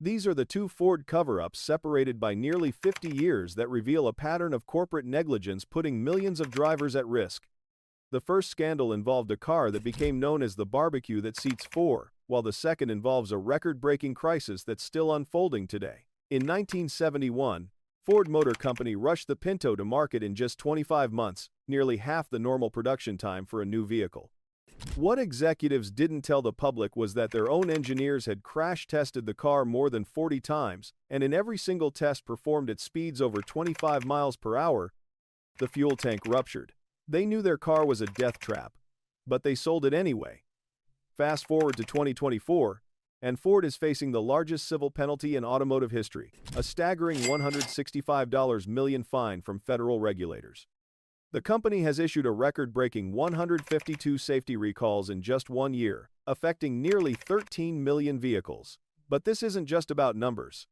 These are the two Ford cover-ups separated by nearly 50 years that reveal a pattern of corporate negligence putting millions of drivers at risk. The first scandal involved a car that became known as the barbecue that seats four, while the second involves a record-breaking crisis that's still unfolding today. In 1971, Ford Motor Company rushed the Pinto to market in just 25 months, nearly half the normal production time for a new vehicle. What executives didn't tell the public was that their own engineers had crash-tested the car more than 40 times, and in every single test performed at speeds over 25 miles per hour, the fuel tank ruptured. They knew their car was a death trap, but they sold it anyway. Fast forward to 2024, and Ford is facing the largest civil penalty in automotive history, a staggering $165 million fine from federal regulators. The company has issued a record-breaking 152 safety recalls in just 1 year, affecting nearly 13 million vehicles. But this isn't just about numbers.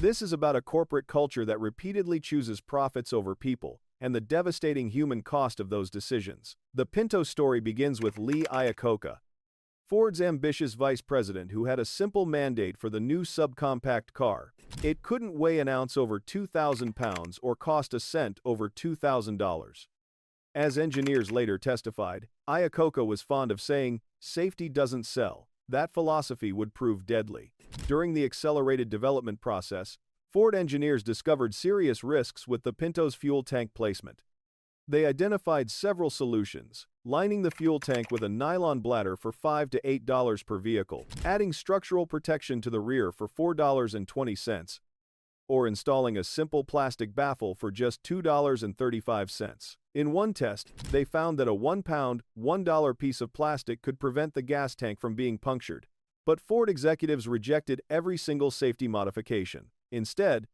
This is about a corporate culture that repeatedly chooses profits over people, and the devastating human cost of those decisions. The Pinto story begins with Lee Iacocca, Ford's ambitious vice president who had a simple mandate for the new subcompact car. It couldn't weigh an ounce over 2,000 pounds or cost a cent over $2,000. As engineers later testified, Iacocca was fond of saying, "Safety doesn't sell." That philosophy would prove deadly. During the accelerated development process, Ford engineers discovered serious risks with the Pinto's fuel tank placement. They identified several solutions, lining the fuel tank with a nylon bladder for $5 to $8 per vehicle, adding structural protection to the rear for $4.20, or installing a simple plastic baffle for just $2.35. In one test, they found that a 1-pound, $1 piece of plastic could prevent the gas tank from being punctured. But Ford executives rejected every single safety modification. Instead,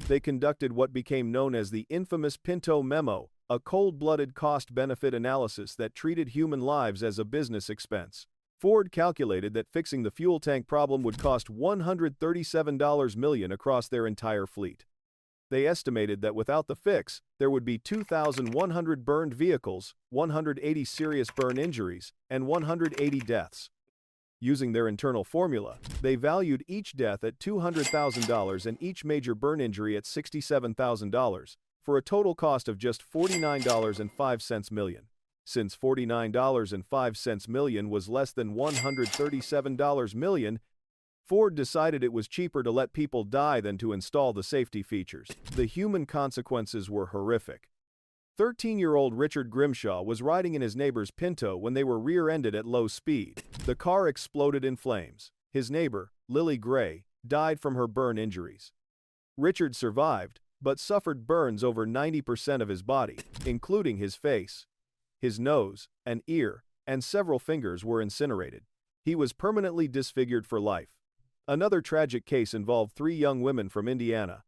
they conducted what became known as the infamous Pinto memo, a cold-blooded cost-benefit analysis that treated human lives as a business expense. Ford calculated that fixing the fuel tank problem would cost $137 million across their entire fleet. They estimated that without the fix, there would be 2,100 burned vehicles, 180 serious burn injuries, and 180 deaths. Using their internal formula, they valued each death at $200,000 and each major burn injury at $67,000, for a total cost of just $49.05 million. Since $49.05 million was less than $137 million, Ford decided it was cheaper to let people die than to install the safety features. The human consequences were horrific. 13-year-old Richard Grimshaw was riding in his neighbor's Pinto when they were rear-ended at low speed. The car exploded in flames. His neighbor, Lily Gray, died from her burn injuries. Richard survived, but suffered burns over 90% of his body, including his face. His nose, an ear, and several fingers were incinerated. He was permanently disfigured for life. Another tragic case involved 3 young women from Indiana.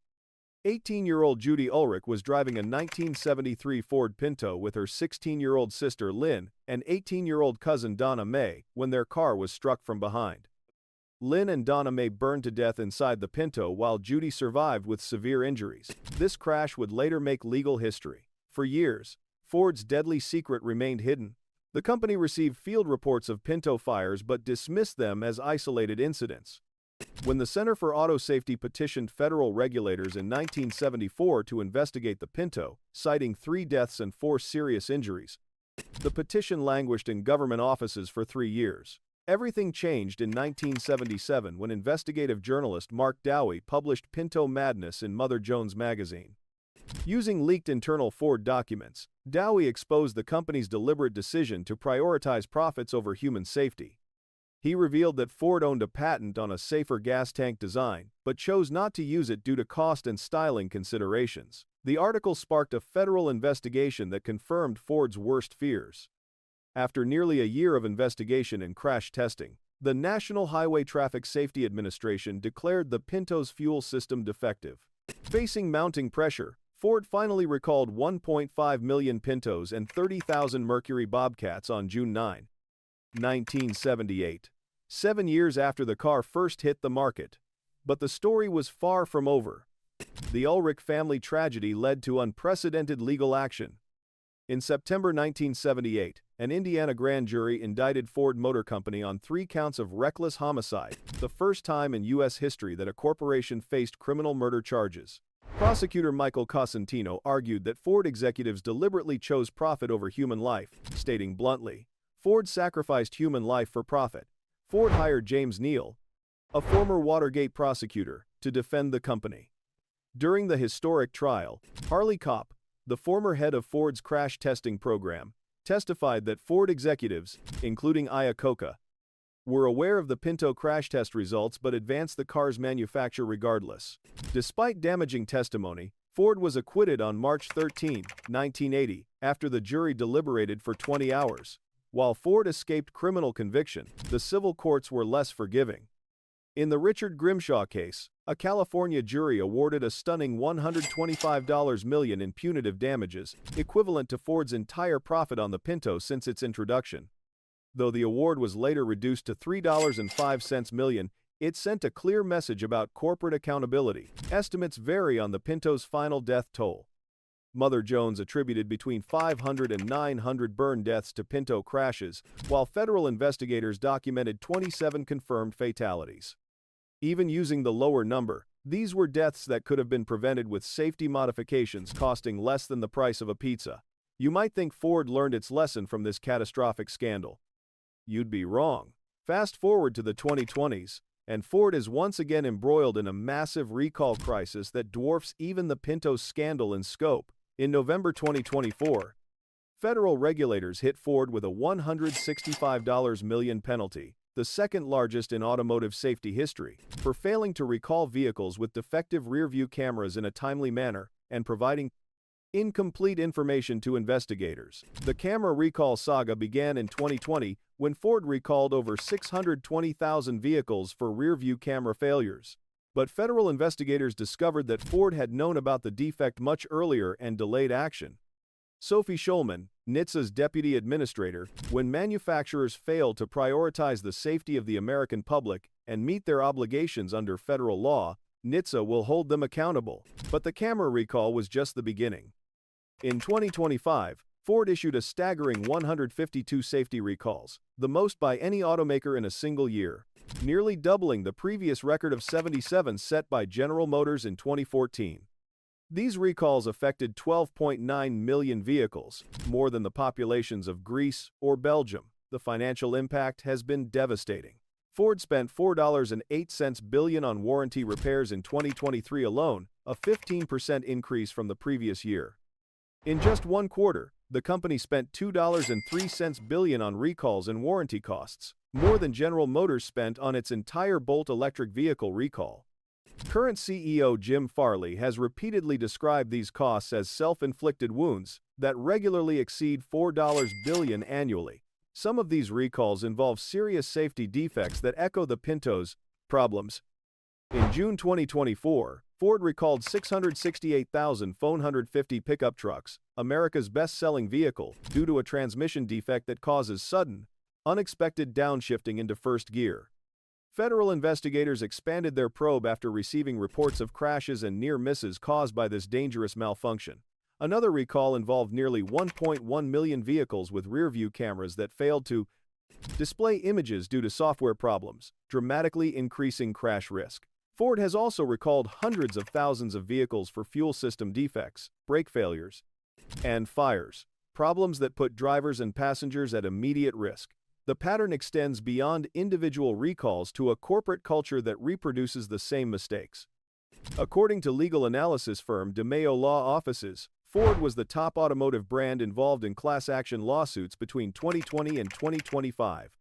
18-year-old Judy Ulrich was driving a 1973 Ford Pinto with her 16-year-old sister Lynn and 18-year-old cousin Donna Mae when their car was struck from behind. Lynn and Donna Mae burned to death inside the Pinto while Judy survived with severe injuries. This crash would later make legal history. For years, Ford's deadly secret remained hidden. The company received field reports of Pinto fires but dismissed them as isolated incidents. When the Center for Auto Safety petitioned federal regulators in 1974 to investigate the Pinto, citing 3 deaths and 4 serious injuries, the petition languished in government offices for 3 years. Everything changed in 1977 when investigative journalist Mark Dowie published Pinto Madness in Mother Jones magazine. Using leaked internal Ford documents, Dowie exposed the company's deliberate decision to prioritize profits over human safety. He revealed that Ford owned a patent on a safer gas tank design, but chose not to use it due to cost and styling considerations. The article sparked a federal investigation that confirmed Ford's worst fears. After nearly a year of investigation and crash testing, the National Highway Traffic Safety Administration declared the Pinto's fuel system defective. Facing mounting pressure, Ford finally recalled 1.5 million Pintos and 30,000 Mercury Bobcats on June 9, 1978, 7 years after the car first hit the market. But the story was far from over. The Ulrich family tragedy led to unprecedented legal action. In September 1978, an Indiana grand jury indicted Ford Motor Company on 3 counts of reckless homicide, the first time in U.S. history that a corporation faced criminal murder charges. Prosecutor Michael Cosentino argued that Ford executives deliberately chose profit over human life, stating bluntly, "Ford sacrificed human life for profit." Ford hired James Neal, a former Watergate prosecutor, to defend the company. During the historic trial, Harley Kopp, the former head of Ford's crash testing program, testified that Ford executives, including Iacocca, were aware of the Pinto crash test results but advanced the car's manufacture regardless. Despite damaging testimony, Ford was acquitted on March 13, 1980, after the jury deliberated for 20 hours. While Ford escaped criminal conviction, the civil courts were less forgiving. In the Richard Grimshaw case, a California jury awarded a stunning $125 million in punitive damages, equivalent to Ford's entire profit on the Pinto since its introduction. Though the award was later reduced to $3.05 million, it sent a clear message about corporate accountability. Estimates vary on the Pinto's final death toll. Mother Jones attributed between 500 and 900 burn deaths to Pinto crashes, while federal investigators documented 27 confirmed fatalities. Even using the lower number, these were deaths that could have been prevented with safety modifications costing less than the price of a pizza. You might think Ford learned its lesson from this catastrophic scandal. You'd be wrong. Fast forward to the 2020s, and Ford is once again embroiled in a massive recall crisis that dwarfs even the Pinto scandal in scope. In November 2024, federal regulators hit Ford with a $165 million penalty, the second largest in automotive safety history, for failing to recall vehicles with defective rear-view cameras in a timely manner and providing incomplete information to investigators. The camera recall saga began in 2020 when Ford recalled over 620,000 vehicles for rear-view camera failures. But federal investigators discovered that Ford had known about the defect much earlier and delayed action. Sophie Schulman, NHTSA's deputy administrator, when manufacturers fail to prioritize the safety of the American public and meet their obligations under federal law, NHTSA will hold them accountable. But the camera recall was just the beginning. In 2025, Ford issued a staggering 152 safety recalls, the most by any automaker in a single year, nearly doubling the previous record of 77 set by General Motors in 2014. These recalls affected 12.9 million vehicles, more than the populations of Greece or Belgium. The financial impact has been devastating. Ford spent $4.08 billion on warranty repairs in 2023 alone, a 15% increase from the previous year. In just one quarter, the company spent $2.03 billion on recalls and warranty costs, more than General Motors spent on its entire Bolt electric vehicle recall. Current CEO Jim Farley has repeatedly described these costs as self-inflicted wounds that regularly exceed $4 billion annually. Some of these recalls involve serious safety defects that echo the Pinto's problems. In June 2024, Ford recalled 668,450 pickup trucks, America's best-selling vehicle, due to a transmission defect that causes sudden, unexpected downshifting into first gear. Federal investigators expanded their probe after receiving reports of crashes and near misses caused by this dangerous malfunction. Another recall involved nearly 1.1 million vehicles with rear-view cameras that failed to display images due to software problems, dramatically increasing crash risk. Ford has also recalled hundreds of thousands of vehicles for fuel system defects, brake failures, and fires, problems that put drivers and passengers at immediate risk. The pattern extends beyond individual recalls to a corporate culture that reproduces the same mistakes. According to legal analysis firm DeMaio Law Offices, Ford was the top automotive brand involved in class action lawsuits between 2020 and 2025.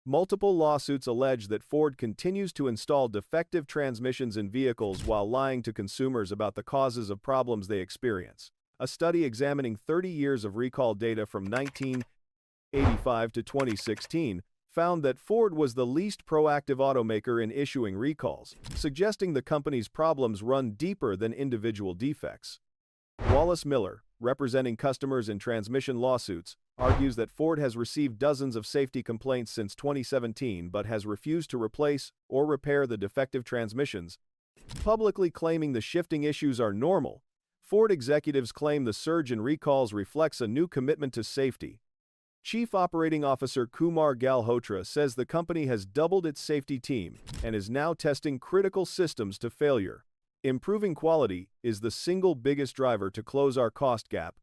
Multiple lawsuits allege that Ford continues to install defective transmissions in vehicles while lying to consumers about the causes of problems they experience. A study examining 30 years of recall data from 1985 to 2016 found that Ford was the least proactive automaker in issuing recalls, suggesting the company's problems run deeper than individual defects. Wallace Miller, representing customers in transmission lawsuits, argues that Ford has received dozens of safety complaints since 2017 but has refused to replace or repair the defective transmissions, publicly claiming the shifting issues are normal. Ford executives claim the surge in recalls reflects a new commitment to safety. Chief Operating Officer Kumar Galhotra says the company has doubled its safety team and is now testing critical systems to failure. Improving quality is the single biggest driver to close our cost gap,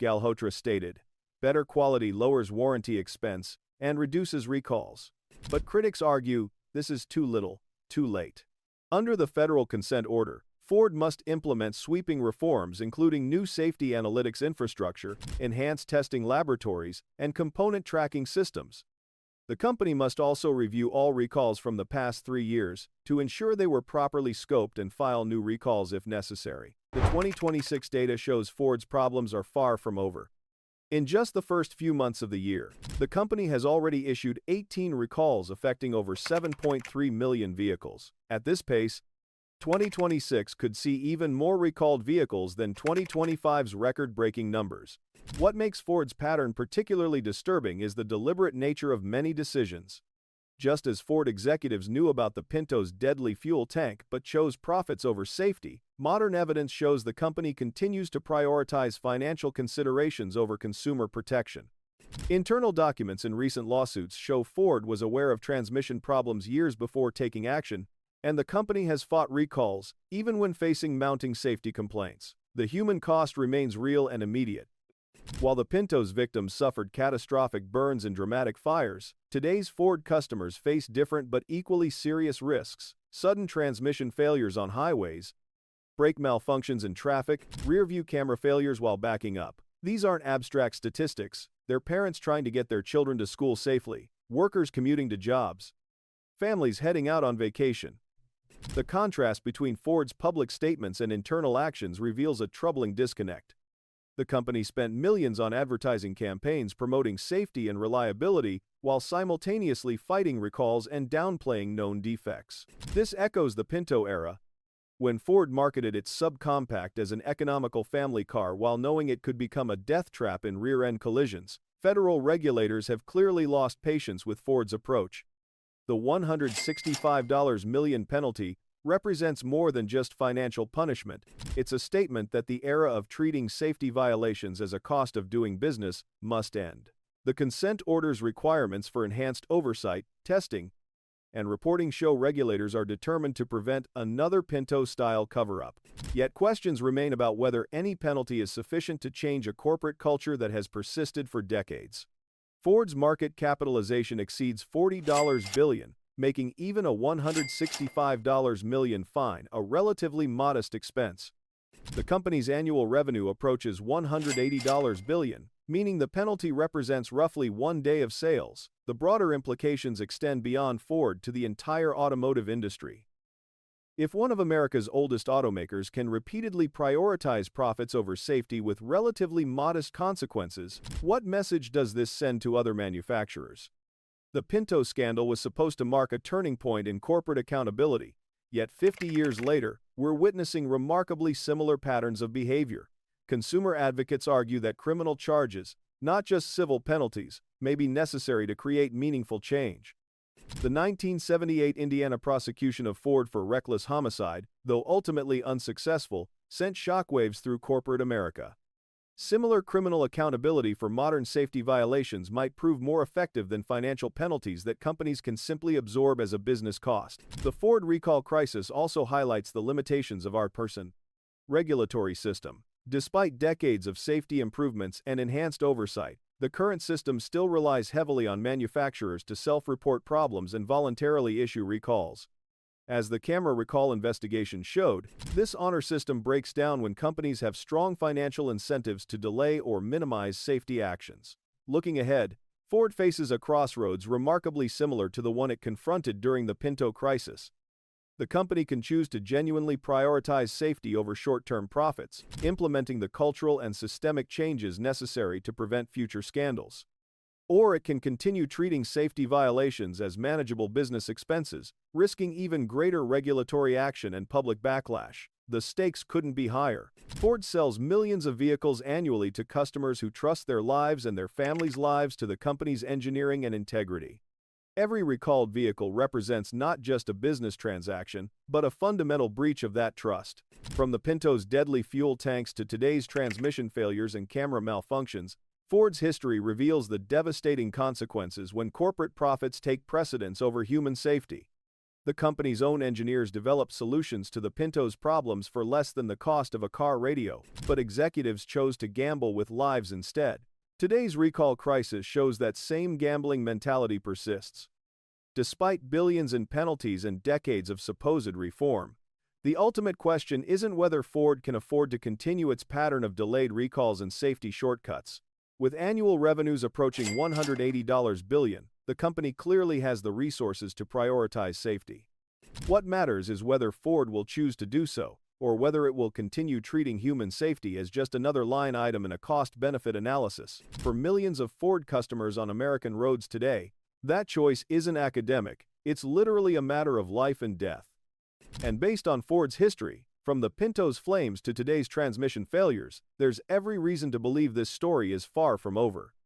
Galhotra stated. Better quality lowers warranty expense and reduces recalls. But critics argue this is too little, too late. Under the federal consent order, Ford must implement sweeping reforms including new safety analytics infrastructure, enhanced testing laboratories, and component tracking systems. The company must also review all recalls from the past 3 years to ensure they were properly scoped and file new recalls if necessary. The 2026 data shows Ford's problems are far from over. In just the first few months of the year, the company has already issued 18 recalls affecting over 7.3 million vehicles. At this pace, 2026 could see even more recalled vehicles than 2025's record-breaking numbers. What makes Ford's pattern particularly disturbing is the deliberate nature of many decisions. Just as Ford executives knew about the Pinto's deadly fuel tank but chose profits over safety, modern evidence shows the company continues to prioritize financial considerations over consumer protection. Internal documents in recent lawsuits show Ford was aware of transmission problems years before taking action, and the company has fought recalls even when facing mounting safety complaints. The human cost remains real and immediate. While the Pinto's victims suffered catastrophic burns and dramatic fires, today's Ford customers face different but equally serious risks: sudden transmission failures on highways, brake malfunctions in traffic, rear-view camera failures while backing up. These aren't abstract statistics, they're parents trying to get their children to school safely, workers commuting to jobs, families heading out on vacation. The contrast between Ford's public statements and internal actions reveals a troubling disconnect. The company spent millions on advertising campaigns promoting safety and reliability while simultaneously fighting recalls and downplaying known defects. This echoes the Pinto era, when Ford marketed its subcompact as an economical family car while knowing it could become a death trap in rear-end collisions. Federal regulators have clearly lost patience with Ford's approach. The $165 million penalty represents more than just financial punishment. It's a statement that the era of treating safety violations as a cost of doing business must end. The consent order's requirements for enhanced oversight, testing, and reporting show regulators are determined to prevent another Pinto-style cover-up. Yet questions remain about whether any penalty is sufficient to change a corporate culture that has persisted for decades. Ford's market capitalization exceeds $40 billion, making even a $165 million fine a relatively modest expense. The company's annual revenue approaches $180 billion, meaning the penalty represents roughly 1 day of sales. The broader implications extend beyond Ford to the entire automotive industry. If one of America's oldest automakers can repeatedly prioritize profits over safety with relatively modest consequences, what message does this send to other manufacturers? The Pinto scandal was supposed to mark a turning point in corporate accountability, yet 50 years later, we're witnessing remarkably similar patterns of behavior. Consumer advocates argue that criminal charges, not just civil penalties, may be necessary to create meaningful change. The 1978 Indiana prosecution of Ford for reckless homicide, though ultimately unsuccessful, sent shockwaves through corporate America. Similar criminal accountability for modern safety violations might prove more effective than financial penalties that companies can simply absorb as a business cost. The Ford recall crisis also highlights the limitations of our regulatory system. Despite decades of safety improvements and enhanced oversight, the current system still relies heavily on manufacturers to self-report problems and voluntarily issue recalls. As the camera recall investigation showed, this honor system breaks down when companies have strong financial incentives to delay or minimize safety actions. Looking ahead, Ford faces a crossroads remarkably similar to the one it confronted during the Pinto crisis. The company can choose to genuinely prioritize safety over short-term profits, implementing the cultural and systemic changes necessary to prevent future scandals. Or it can continue treating safety violations as manageable business expenses, risking even greater regulatory action and public backlash. The stakes couldn't be higher. Ford sells millions of vehicles annually to customers who trust their lives and their families' lives to the company's engineering and integrity. Every recalled vehicle represents not just a business transaction, but a fundamental breach of that trust. From the Pinto's deadly fuel tanks to today's transmission failures and camera malfunctions, Ford's history reveals the devastating consequences when corporate profits take precedence over human safety. The company's own engineers developed solutions to the Pinto's problems for less than the cost of a car radio, but executives chose to gamble with lives instead. Today's recall crisis shows that same gambling mentality persists. Despite billions in penalties and decades of supposed reform, the ultimate question isn't whether Ford can afford to continue its pattern of delayed recalls and safety shortcuts. With annual revenues approaching $180 billion, the company clearly has the resources to prioritize safety. What matters is whether Ford will choose to do so, or whether it will continue treating human safety as just another line item in a cost-benefit analysis. For millions of Ford customers on American roads today, that choice isn't academic, it's literally a matter of life and death. And based on Ford's history, from the Pinto's flames to today's transmission failures, there's every reason to believe this story is far from over.